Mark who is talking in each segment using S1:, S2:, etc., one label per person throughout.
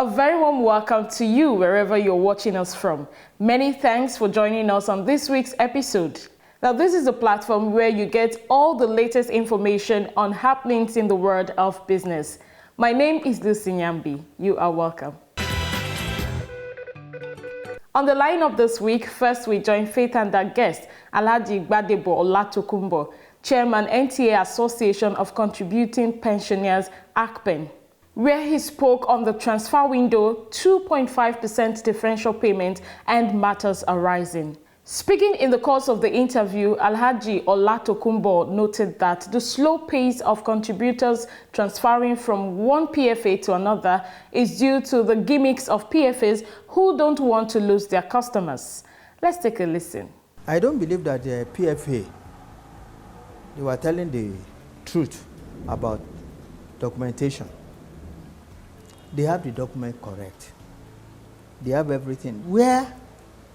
S1: A very warm welcome to you wherever you're watching us from. Many thanks for joining us on this week's episode. Now, this is a platform where you get all the latest information on happenings in the world of business. My name is Lucy Nyambi. You are welcome. On the lineup this week, first we join Faith and our guest, Alhaji Gbadebo Olatokunbo, Chairman NTA Association of Contributing Pensioners, ACPEN, where he spoke on the transfer window, 2.5% differential payment, and matters arising. Speaking in the course of the interview, Alhaji Olatokunbo noted that the slow pace of contributors transferring from one PFA to another is due to the gimmicks of PFAs who don't want to lose their customers. Let's take a listen.
S2: I don't believe that the PFA, they were telling the truth about documentation. They have the document correct. They have everything. Where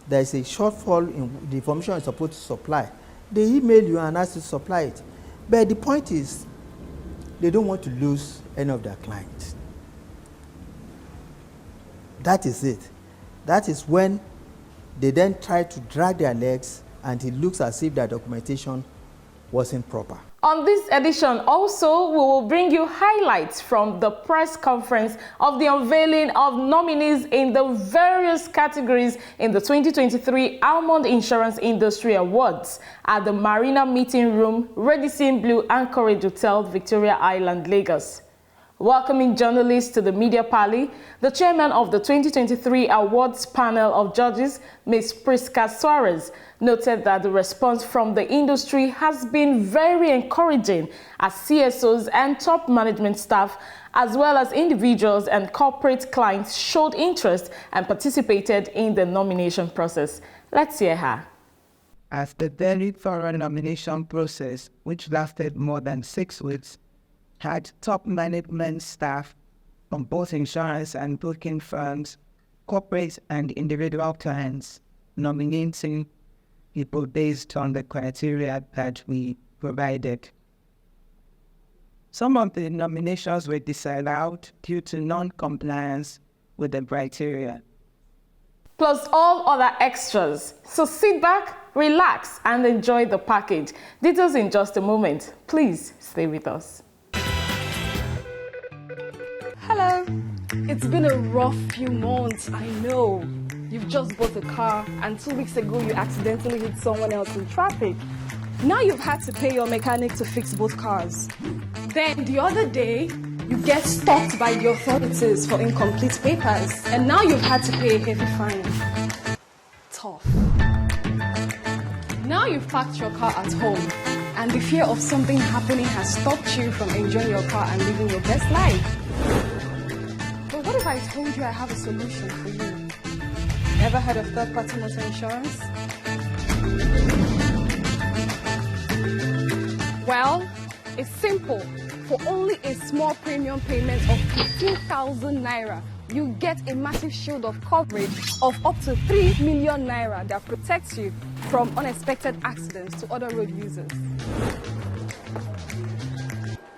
S2: there is a shortfall in the information you're supposed to supply, they email you and ask you to supply it. But the point is, they don't want to lose any of their clients. That is it. That is when they then try to drag their legs and it looks as if their documentation wasn't proper.
S1: On this edition also, we will bring you highlights from the press conference of the unveiling of nominees in the various categories in the 2023 Almond Insurance Industry Awards at the Marina Meeting Room, Radisson Blue Anchorage Hotel, Victoria Island, Lagos. Welcoming journalists to the media parley, the chairman of the 2023 awards panel of judges, Ms. Prisca Suarez, noted that the response from the industry has been very encouraging as CSOs and top management staff, as well as individuals and corporate clients, showed interest and participated in the nomination process. Let's hear her.
S3: As the very thorough nomination process, which lasted more than 6 weeks, had top management staff from both insurance and broking firms, corporate and individual clients, nominating people based on the criteria that we provided. Some of the nominations were disallowed due to non-compliance with the criteria.
S1: Plus all other extras. So sit back, relax, and enjoy the package. Details in just a moment. Please stay with us.
S4: Hello. It's been a rough few months, I know. You've just bought a car and 2 weeks ago you accidentally hit someone else in traffic. Now you've had to pay your mechanic to fix both cars. Then the other day, you get stopped by the authorities for incomplete papers, and now you've had to pay a heavy fine. Tough. Now you've parked your car at home, and the fear of something happening has stopped you from enjoying your car and living your best life. But what if I told you I have a solution for you? Ever heard of third-party motor insurance? Well, it's simple. For only a small premium payment of 15,000 naira, you get a massive shield of coverage of up to 3 million naira that protects you from unexpected accidents to other road users.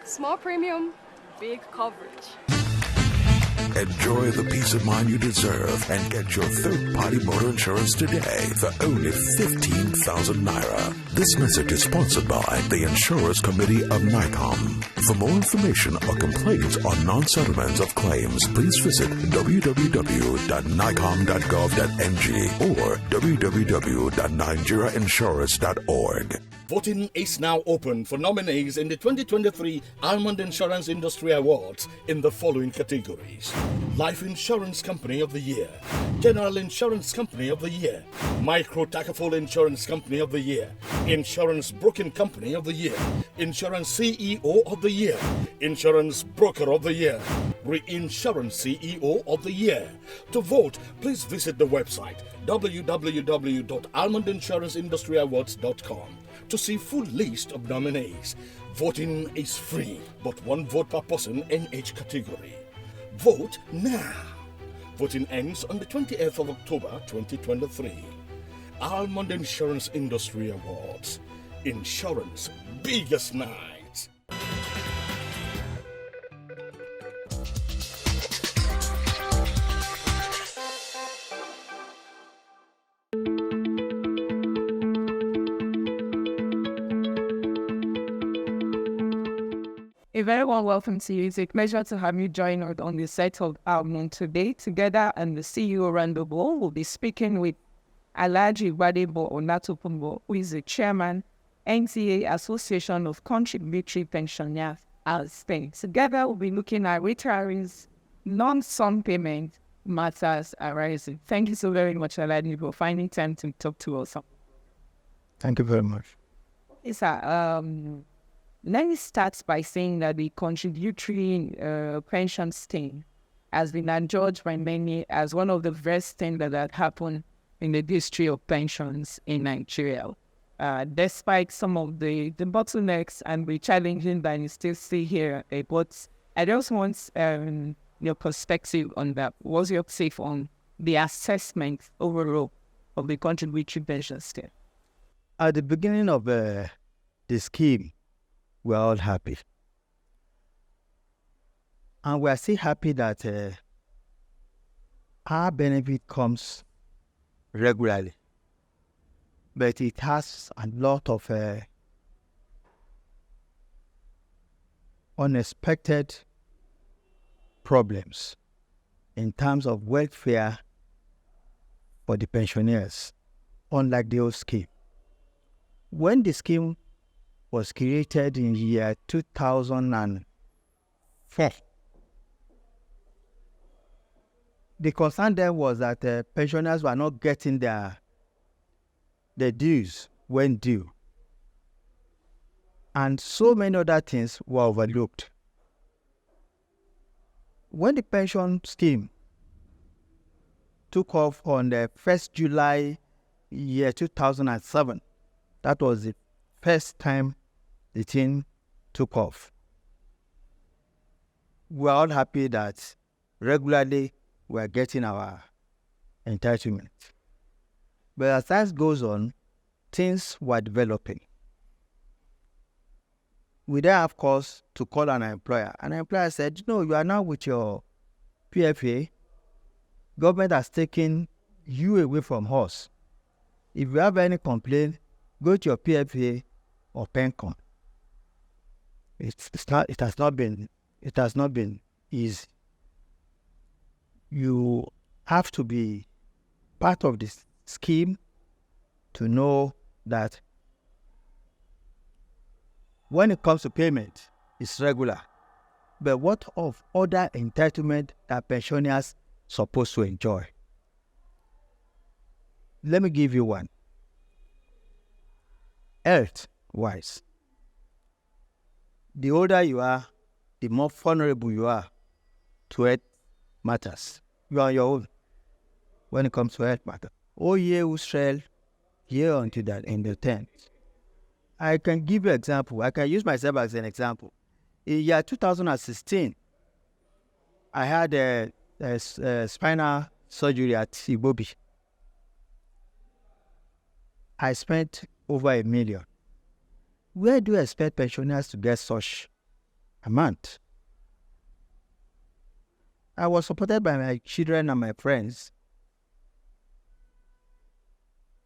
S4: Small premium, big coverage.
S5: Enjoy the peace of mind you deserve and get your third-party motor insurance today for only 15,000 naira. This message is sponsored by the Insurers Committee of NICOM. For more information or complaints on non-settlements of claims, please visit www.nicom.gov.ng or www.nigeriainsurance.org.
S6: Voting is now open for nominees in the 2023 Almond Insurance Industry Awards in the following categories: Life Insurance Company of the Year, General Insurance Company of the Year, Micro Tactical Insurance Company of the Year, Insurance Broking Company of the Year, Insurance CEO of the Year, Insurance Broker of the Year, Reinsurance CEO of the Year. To vote, please visit the website www.almondinsuranceindustry.awards.com to see full list of nominees. Voting is free, but 1 vote per person in each category. Vote now. Voting ends on the 28th of October 2023. Almond Insurance Industry Awards. Insurance biggest night.
S3: A very warm welcome to you. It's a pleasure to have you join us on the set of Almond today. Together and the CEO Randobo will be speaking with Alhaji Gbadebo Olatokunbo, who is the chairman, NTA Association of Contributory Pensioners as Spain. Together we'll be looking at retirees, non-sum payment matters arising. Thank you so very much, Alhaji, for finding time to talk to us.
S2: Thank you very much.
S3: Yes, sir. Let me start by saying that the contributory pension scheme has been adjudged by many as one of the best things that had happened in the history of pensions in Nigeria. Despite some of the bottlenecks and the challenges that you still see here, but I just want your perspective on that. What's your take on the assessment overall of the contributory pension scheme?
S2: At the beginning of the scheme, we're all happy. And we're still happy that our benefit comes regularly. But it has a lot of unexpected problems in terms of welfare for the pensioners, unlike the old scheme. When the scheme was created in year 2004, the concern then was that pensioners were not getting their dues when due. And so many other things were overlooked. When the pension scheme took off on the 1st July year 2007, that was the first time the thing took off. We're all happy that regularly we're getting our entitlement. But as time goes on, things were developing. We then, of course, to call an employer. An employer said, no, you are now with your PFA. Government has taken you away from us. If you have any complaint, go to your PFA or PENCOM. It has not been easy. You have to be part of this scheme to know that when it comes to payment, it's regular. But what of other entitlement that pensioners supposed to enjoy? Let me give you one. Health-wise, the older you are, the more vulnerable you are to health matters. You are on your own when it comes to health matters. Oh, yeah, Australia, here until that in the 10th. I can give you an example. I can use myself as an example. In year 2016, I had a spinal surgery at Ibobi. I spent over $1 million. Where do you expect pensioners to get such amount? I was supported by my children and my friends.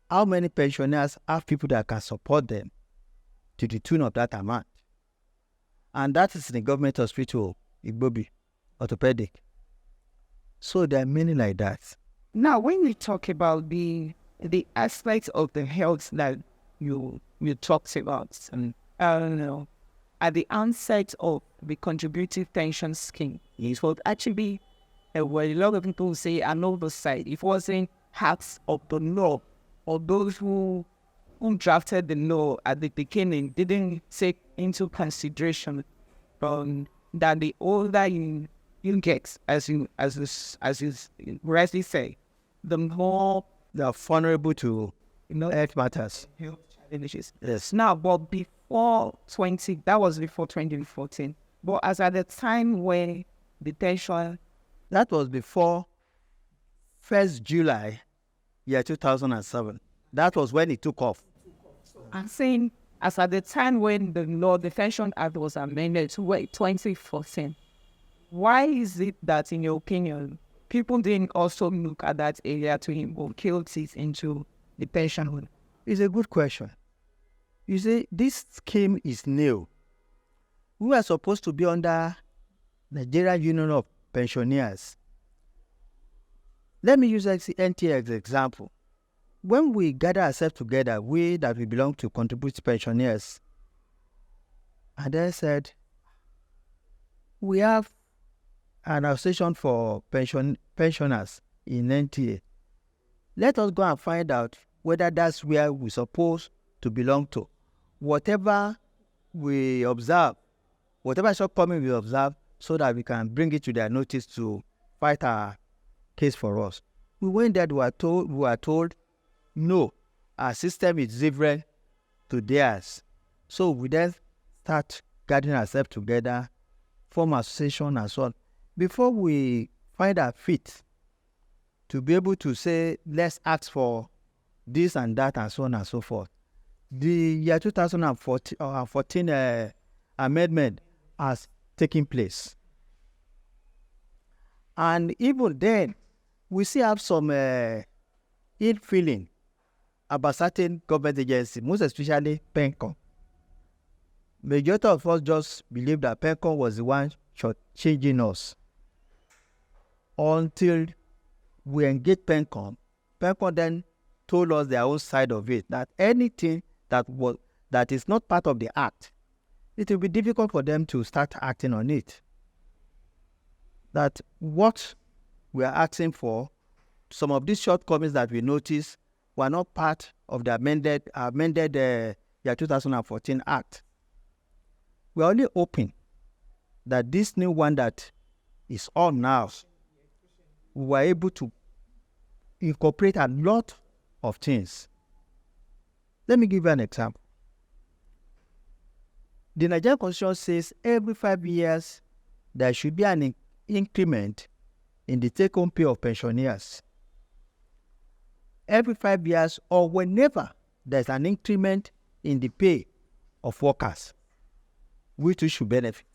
S2: How many pensioners have people that can support them to the tune of that amount? And that is in the government hospital, Igbobi, orthopedic. So there are many like that.
S3: Now, when we talk about the aspects of the health that you talked about, and I don't know, at the onset of the contributive pension scheme, it was actually where a lot of people say an oversight. It wasn't acts of the law, or those who drafted the law at the beginning didn't take into consideration that the older you get, as you rightly say, the more
S2: they are vulnerable to health matters.
S3: Yes. Now, but that was before 2014. But as at the time when the pension,
S2: that was before 1st July, year 2007. That was when it took off.
S3: I'm saying, as at the time when the Pension Act was amended to 2014, why is it that, in your opinion, people didn't also look at that area to inculcate into the pension?
S2: It's a good question. You see, this scheme is new. We were supposed to be under Nigerian Union of Pensioners. Let me use NTA as an example. When we gather ourselves together, we that we belong to Contributory Pensioners, and then said, we have an association for pensioners in NTA. Let us go and find out whether that's where we're supposed to belong to. Whatever we observe, whatever shortcoming we observe, so that we can bring it to their notice to fight our case for us. We went there, we were told, no, our system is different to theirs. So we then start gathering ourselves together, form association and so on. Before we find our feet to be able to say, let's ask for this and that and so on and so forth. The year 2014 amendment has taken place. And even then, we still have some ill feeling about certain government agencies, most especially PENCOM. Majority of us just believe that PENCOM was the one changing us. Until we engaged PENCOM, PENCOM then told us their own side of it, that anything that is not part of the act, it will be difficult for them to start acting on it. That what we are asking for, some of these shortcomings that we noticed were not part of the amended year 2014 Act. We are only hoping that this new one that is on now, we were able to incorporate a lot of things. Let me give you an example. The Nigerian Constitution says every 5 years there should be an increment in the take-home pay of pensioners. Every 5 years or whenever there's an increment in the pay of workers, which we should benefit.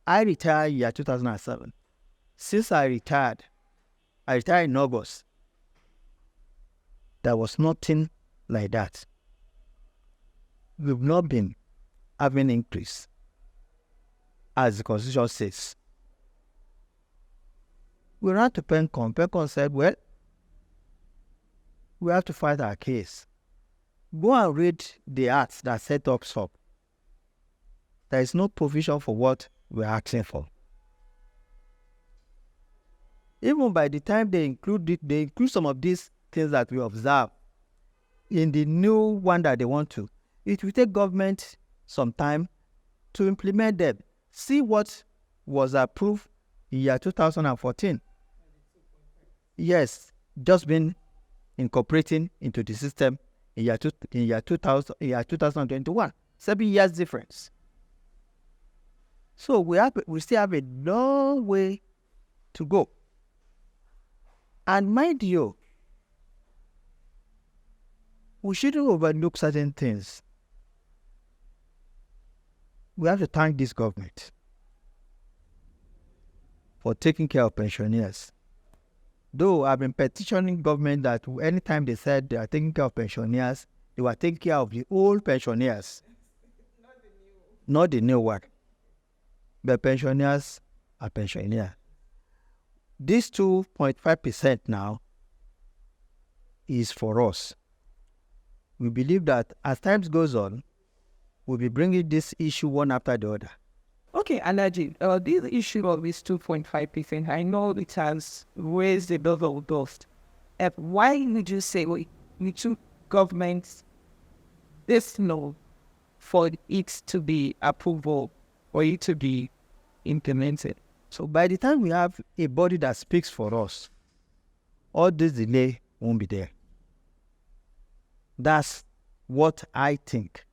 S2: I retired year 2007. Since I retired in August. There was nothing like that. We've not been having increase, as the Constitution says. We ran to PENCOM. PENCOM said, well, we have to fight our case. Go and read the acts that set us up. There is no provision for what we're asking for. Even by the time they include some of these things that we observe in the new one that they want to. It will take government some time to implement them. See what was approved in year 2014. Yes, just been incorporating into the system in year 2021. 7 years difference. So we still have a long way to go. And mind you, we shouldn't overlook certain things. We have to thank this government for taking care of pensioners. Though I've been petitioning government that anytime they said they are taking care of pensioners, they were taking care of the old pensioners. Not the new one. But pensioners are pensioners. This 2.5% now is for us. We believe that as time goes on, we'll be bringing this issue one after the other.
S3: Okay, Alaji, this issue of this 2.5%, I know it has raised a lot of dust. Why would you say we took government this long for it to be approved or it to be implemented?
S2: So by the time we have a body that speaks for us, all this delay won't be there. That's what I think.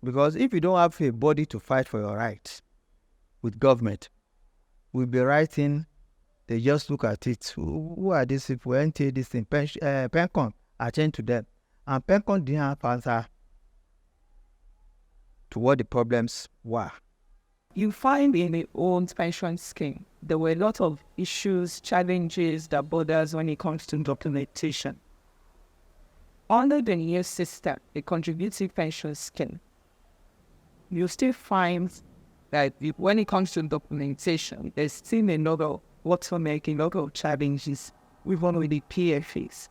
S2: Because if you don't have a body to fight for your rights with government, we'll be writing, they just look at it. Who are these people? NTA, this thing, PENCOM, attend to them. And PENCOM didn't have answer to what the problems were.
S3: You find in the old pension scheme, there were a lot of issues, challenges that borders when it comes to documentation. Under the new system, the contributory pension scheme, you still find that when it comes to documentation, there's still a lot of bottleneck, a lot of challenges, even with the PFAs.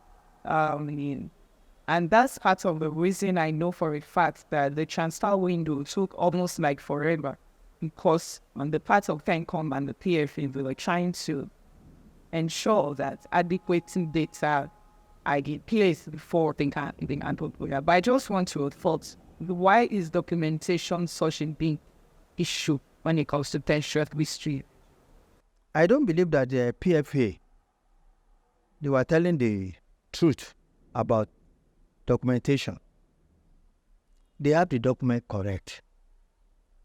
S3: And that's part of the reason I know for a fact that the transfer window took almost like forever, because on the part of FENCOM and the PFA, we were trying to ensure that adequate data are in place before they can handle. But I just want to thought, why is documentation such a big issue when it comes to tertiary history?
S2: I don't believe that the PFA, they were telling the truth about documentation. They have the document correct.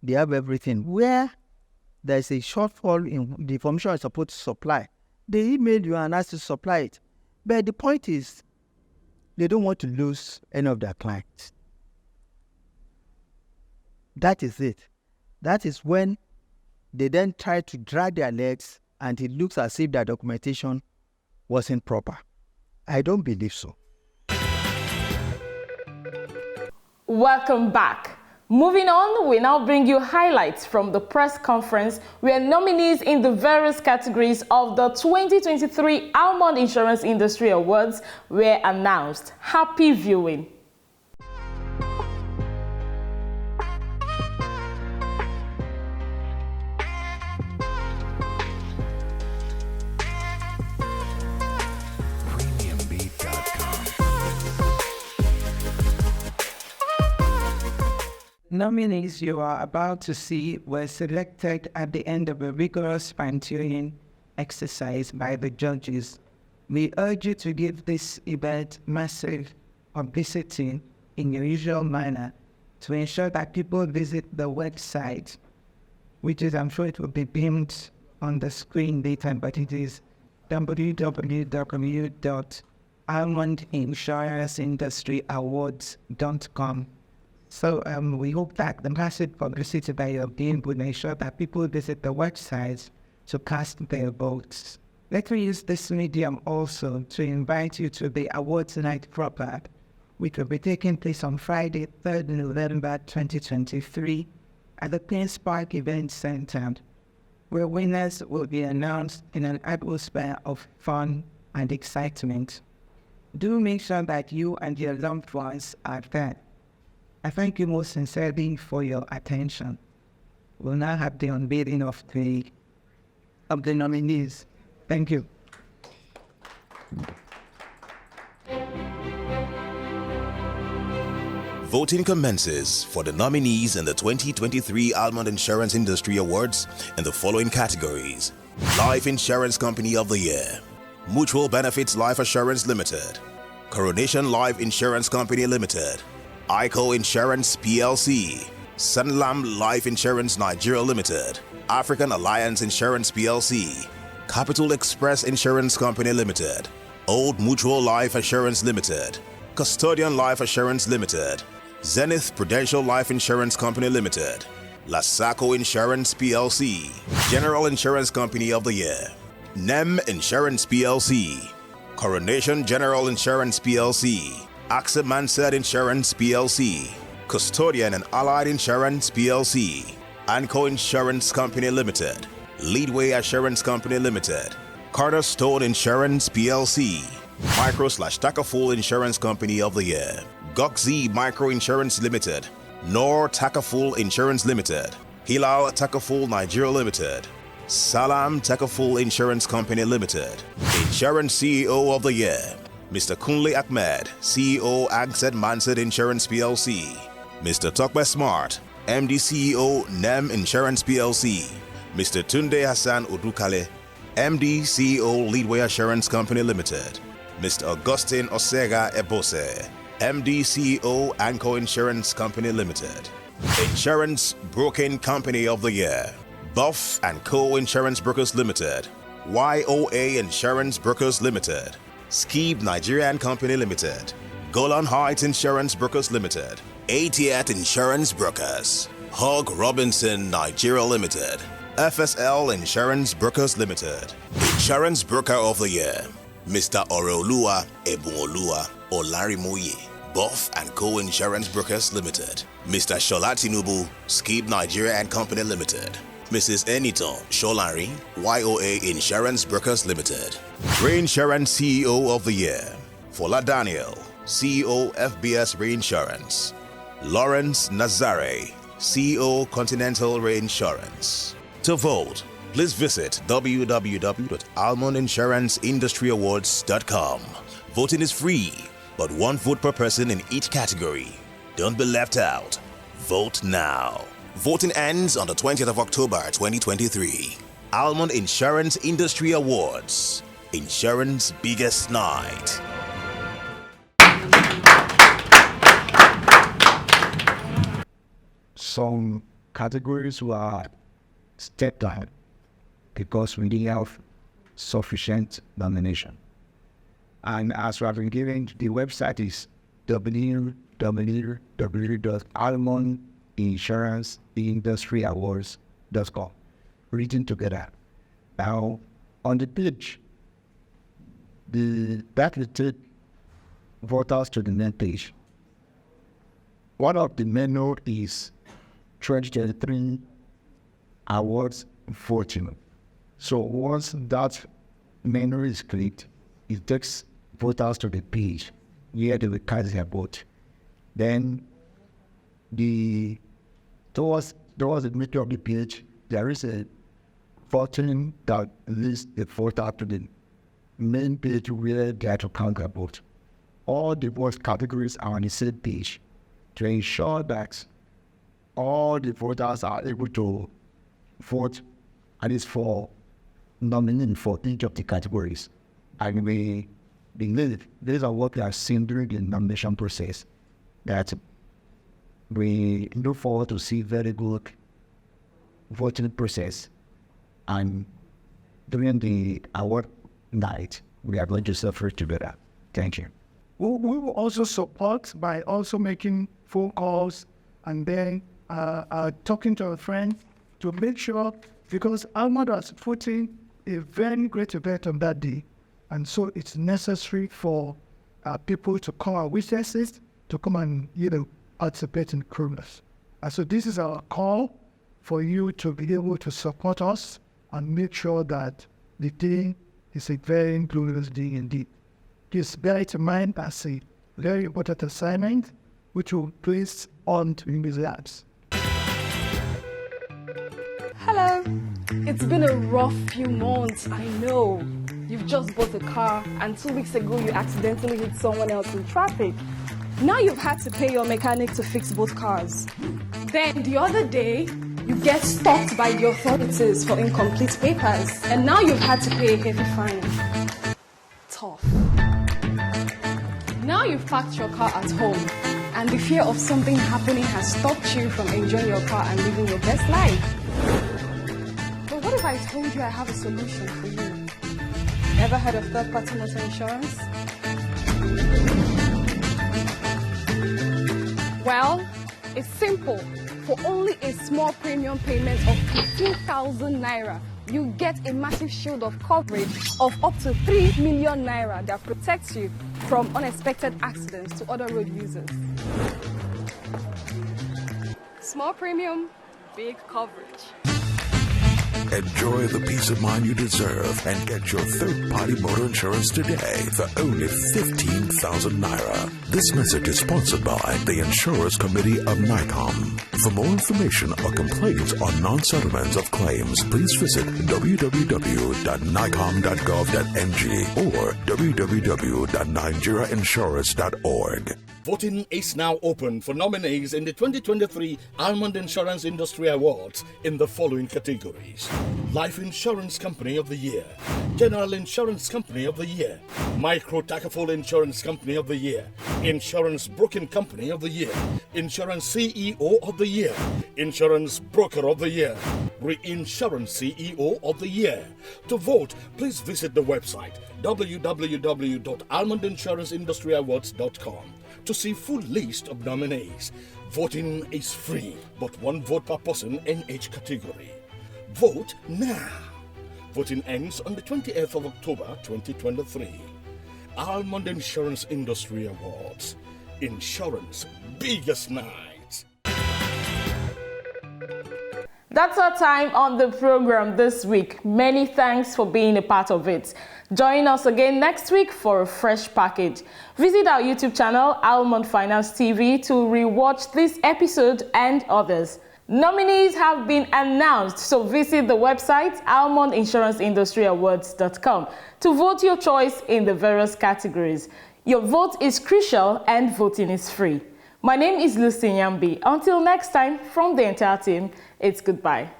S2: They have everything. Where there's a shortfall in the information is supposed to supply, they email you and ask to supply it. But the point is, they don't want to lose any of their clients. That is it. That is when they then try to drag their legs and it looks as if their documentation wasn't proper. I don't believe so.
S1: Welcome back. Moving on, we now bring you highlights from the press conference where nominees in the various categories of the 2023 Almond Insurance Industry Awards were announced. Happy viewing.
S3: Nominees you are about to see were selected at the end of a rigorous fine-tuning exercise by the judges. We urge you to give this event massive publicity in your usual manner to ensure that people visit the website, which is, I'm sure it will be beamed on the screen later, but it is www.almondinsuranceindustry.awards.com. So we hope that the massive publicity that you're doing will ensure that people visit the website to cast their votes. Let me use this medium also to invite you to the awards night proper, which will be taking place on Friday, 3rd November 2023 at the Queen's Park Event Center, where winners will be announced in an atmosphere of fun and excitement. Do make sure that you and your loved ones are there. I thank you most sincerely for your attention. We'll now have the unveiling of the nominees. Thank you.
S7: Voting commences for the nominees in the 2023 Almond Insurance Industry Awards in the following categories: Life Insurance Company of the Year, Mutual Benefits Life Assurance Limited, Coronation Life Insurance Company Limited, ICO Insurance PLC, Sanlam Life Insurance Nigeria Limited, African Alliance Insurance PLC, Capital Express Insurance Company Limited, Old Mutual Life Assurance Limited, Custodian Life Assurance Limited, Zenith Prudential Life Insurance Company Limited, Lasaco Insurance PLC, General Insurance Company of the Year, NEM Insurance PLC, Coronation General Insurance PLC, AXA Mansard Insurance PLC, Custodian and Allied Insurance PLC, Anco Insurance Company Limited, Leadway Assurance Company Limited, Cornerstone Insurance PLC, Micro/Takaful Insurance Company of the Year, Goxi Micro Insurance Limited, Nor Takaful Insurance Limited, Hilal Takaful Nigeria Limited, Salam Takaful Insurance Company Limited. Insurance CEO of the Year, Mr. Kunle Ahmed, CEO Agsed Mansard Insurance PLC, Mr. Tokbe Smart, MD CEO NEM Insurance PLC, Mr. Tunde Hassan Odukale, MD CEO Leadway Assurance Company Limited, Mr. Augustine Osega Ebose, MD CEO Anco Insurance Company Limited. Insurance Broking Company of the Year, Buff & Co. Insurance Brokers Limited, YOA Insurance Brokers Limited, Skib Nigeria and Company Limited, Golan Heights Insurance Brokers Limited, ATAT Insurance Brokers, Hog Robinson Nigeria Limited, FSL Insurance Brokers Limited. Insurance Broker of the Year, Mr. Oreolua Ebunolua Olarimoye, Buff & Co. Insurance Brokers Limited. Mr. Shola Tinubu, Skip Nigeria and Company Limited. Mrs. Eniton Sholari, YOA Insurance Brokers Limited. Reinsurance CEO of the Year, Fola Daniel, CEO FBS Reinsurance. Lawrence Nazare, CEO Continental Reinsurance. To vote, please visit www.almondinsuranceindustry.awards.com. Voting is free, but 1 vote per person in each category. Don't be left out. Vote now. Voting ends on the 20th of October 2023. Almond Insurance Industry Awards. Insurance biggest night.
S8: Some categories were stepped ahead because we didn't have sufficient nomination. And as we have been given, the website is www.almondinsuranceindustry.awards.com, written together. Now, on the page, that will take voters to the main page. One of the menu is 2023 awards voting. So once that menu is clicked, it takes voters to the page where they will cast their vote. Then towards the middle of the page, there is a button that leads the voter to the main page where they have to count their vote. All the vote categories are on the same page to ensure that all the voters are able to vote at least for nominee for each of the categories. And we believe these are what we have seen during the nomination process, that we look forward to see very good voting process. And during the award night, we are going to suffer together. Thank you.
S9: We will also support by also making phone calls and then talking to a friend to make sure, because Almond was putting a very great event on that day. And so it's necessary for people to come and witness it, to come and, participate in Christmas. And so this is our call for you to be able to support us and make sure that the day is a very glorious day indeed. Please bear it in mind as a very important assignment, which will place on to his laps.
S4: Hello. It's been a rough few months, I know. You've just bought a car and 2 weeks ago you accidentally hit someone else in traffic. Now you've had to pay your mechanic to fix both cars. Then the other day, you get stopped by the authorities for incomplete papers, and now you've had to pay a heavy fine. Tough. Now you've parked your car at home, and the fear of something happening has stopped you from enjoying your car and living your best life. But what if I told you I have a solution for you? Ever heard of third-party motor insurance? Well, it's simple. For only a small premium payment of 15,000 naira, you get a massive shield of coverage of up to 3 million naira that protects you from unexpected accidents to other road users. Small premium, big coverage.
S5: Enjoy the peace of mind you deserve and get your third-party motor insurance today for only 15,000 naira. This message is sponsored by the Insurers Committee of NICOM. For more information or complaints on non-settlements of claims, please visit www.nicom.gov.ng or www.nigeriainsurance.org.
S6: Voting is now open for nominees in the 2023 Almond Insurance Industry Awards in the following categories: Life Insurance Company of the Year, General Insurance Company of the Year, Micro Takaful Insurance Company of the Year, Insurance Broking Company of the Year, Insurance CEO of the Year, Insurance Broker of the Year, Reinsurance CEO of the Year. To vote, please visit the website www.almondinsuranceindusтрyawards.com to see full list of nominees. Voting is free, but 1 vote per person in each category. Vote now. Voting ends on the 28th of October 2023. Almond Insurance Industry Awards. Insurance biggest night.
S1: That's our time on the program this week. Many thanks for being a part of it. Join us again next week for a fresh package. Visit our YouTube channel, Almond Finance TV, to rewatch this episode and others. Nominees have been announced, so visit the website almondinsuranceindustry.awards.com to vote your choice in the various categories. Your vote is crucial and voting is free. My name is Lucy Nyambi. Until next time, from the entire team, it's goodbye.